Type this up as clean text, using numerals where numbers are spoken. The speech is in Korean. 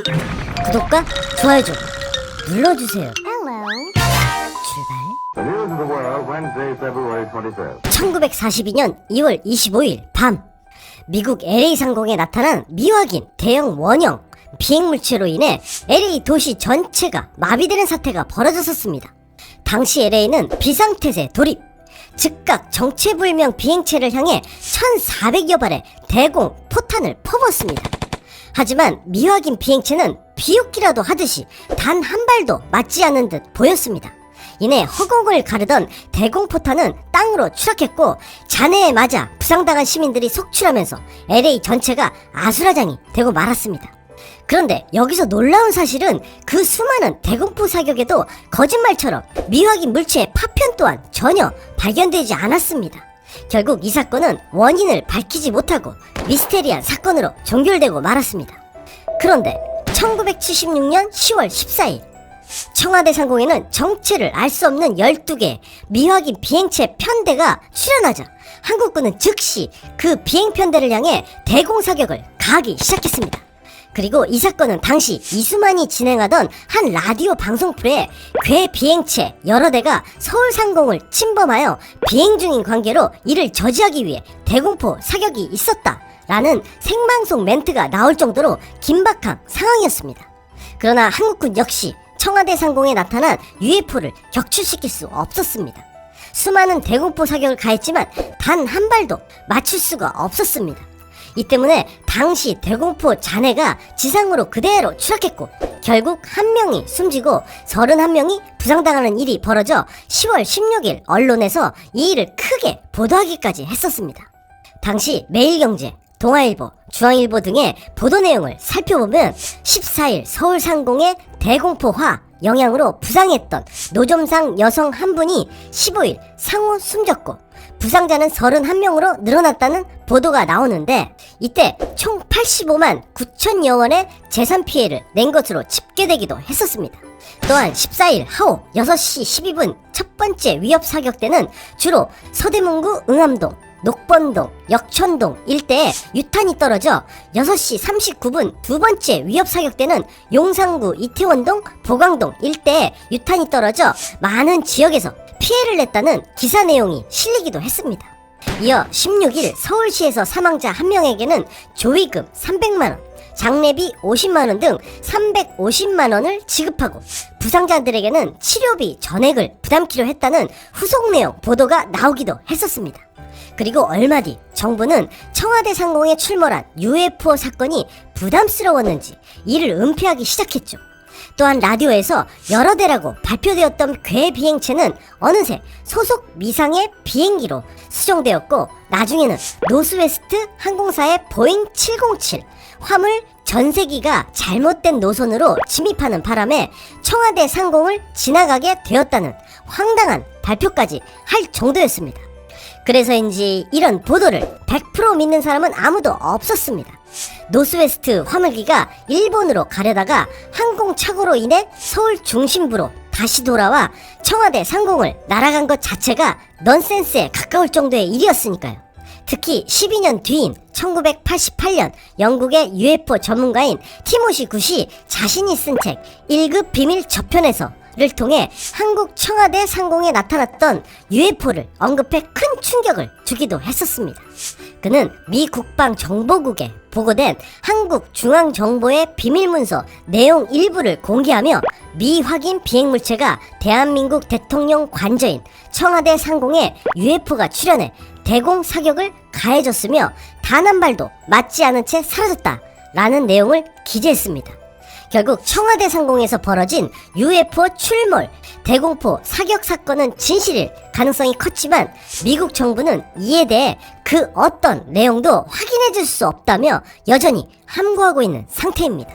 구독과 좋아요 좀 눌러주세요. The news of the world, Wednesday, February 25th. 1942년 2월 25일 밤, 미국 LA 상공에 나타난 미확인 대형 원형 비행물체로 인해 LA 도시 전체가 마비되는 사태가 벌어졌었습니다. 당시 LA는 비상태세 돌입, 즉각 정체불명 비행체를 향해 1,400여 발의 대공 포탄을 퍼부었습니다. 하지만 미확인 비행체는 비웃기라도 하듯이 단 한 발도 맞지 않는 듯 보였습니다. 이내 허공을 가르던 대공포탄은 땅으로 추락했고, 잔해에 맞아 부상당한 시민들이 속출하면서 LA 전체가 아수라장이 되고 말았습니다. 그런데 여기서 놀라운 사실은 그 수많은 대공포 사격에도 거짓말처럼 미확인 물체의 파편 또한 전혀 발견되지 않았습니다. 결국 이 사건은 원인을 밝히지 못하고 미스테리한 사건으로 종결되고 말았습니다. 그런데 1976년 10월 14일 청와대 상공에는 정체를 알 수 없는 12개의 미확인 비행체 편대가 출현하자 한국군은 즉시 그 비행편대를 향해 대공사격을 가하기 시작했습니다. 그리고 이 사건은 당시 이수만이 진행하던 한 라디오 방송풀에 괴 비행체 여러 대가 서울 상공을 침범하여 비행 중인 관계로 이를 저지하기 위해 대공포 사격이 있었다 라는 생방송 멘트가 나올 정도로 긴박한 상황이었습니다. 그러나 한국군 역시 청와대 상공에 나타난 UFO를 격추시킬 수 없었습니다. 수많은 대공포 사격을 가했지만 단 한 발도 맞출 수가 없었습니다. 이 때문에 당시 대공포 잔해가 지상으로 그대로 추락했고, 결국 한 명이 숨지고 31명이 부상당하는 일이 벌어져 10월 16일 언론에서 이 일을 크게 보도하기까지 했었습니다. 당시 매일경제, 동아일보, 중앙일보 등의 보도 내용을 살펴보면 14일 서울 상공의 대공포화 영향으로 부상했던 노점상 여성 한 분이 15일 상호 숨졌고, 부상자는 31명으로 늘어났다는 보도가 나오는데, 이때 총 85만 9천여 원의 재산 피해를 낸 것으로 집계되기도 했었습니다. 또한 14일 하오 6시 12분 첫 번째 위협 사격 때는 주로 서대문구 응암동, 녹번동, 역천동 일대에 유탄이 떨어져 6시 39분 두 번째 위협 사격 때는 용산구 이태원동, 보강동 일대에 유탄이 떨어져 많은 지역에서 피해를 냈다는 기사 내용이 실리기도 했습니다. 이어 16일 서울시에서 사망자 한 명에게는 조의금 300만원, 장례비 50만원 등 350만원을 지급하고 부상자들에게는 치료비 전액을 부담키로 했다는 후속 내용 보도가 나오기도 했었습니다. 그리고 얼마 뒤 정부는 청와대 상공에 출몰한 UFO 사건이 부담스러웠는지 이를 은폐하기 시작했죠. 또한 라디오에서 여러 대라고 발표되었던 괴 비행체는 어느새 소속 미상의 비행기로 수정되었고, 나중에는 노스웨스트 항공사의 보잉 707 화물 전세기가 잘못된 노선으로 침입하는 바람에 청와대 상공을 지나가게 되었다는 황당한 발표까지 할 정도였습니다. 그래서인지 이런 보도를 100% 믿는 사람은 아무도 없었습니다. 노스웨스트 화물기가 일본으로 가려다가 항공착오로 인해 서울 중심부로 다시 돌아와 청와대 상공을 날아간 것 자체가 넌센스에 가까울 정도의 일이었으니까요. 특히 12년 뒤인 1988년 영국의 UFO 전문가인 티모시 굿이 자신이 쓴 책 1급 비밀 저편에서 를 통해 한국 청와대 상공에 나타났던 UFO를 언급해 큰 충격을 주기도 했었습니다. 그는 미 국방정보국에 보고된 한국 중앙정보의 비밀문서 내용 일부를 공개하며 미확인 비행물체가 대한민국 대통령 관저인 청와대 상공에 UFO가 출현해 대공 사격을 가해줬으며 단 한 발도 맞지 않은 채 사라졌다라는 내용을 기재했습니다. 결국 청와대 상공에서 벌어진 UFO 출몰, 대공포 사격 사건은 진실일 가능성이 컸지만 미국 정부는 이에 대해 그 어떤 내용도 확인해 줄 수 없다며 여전히 함구하고 있는 상태입니다.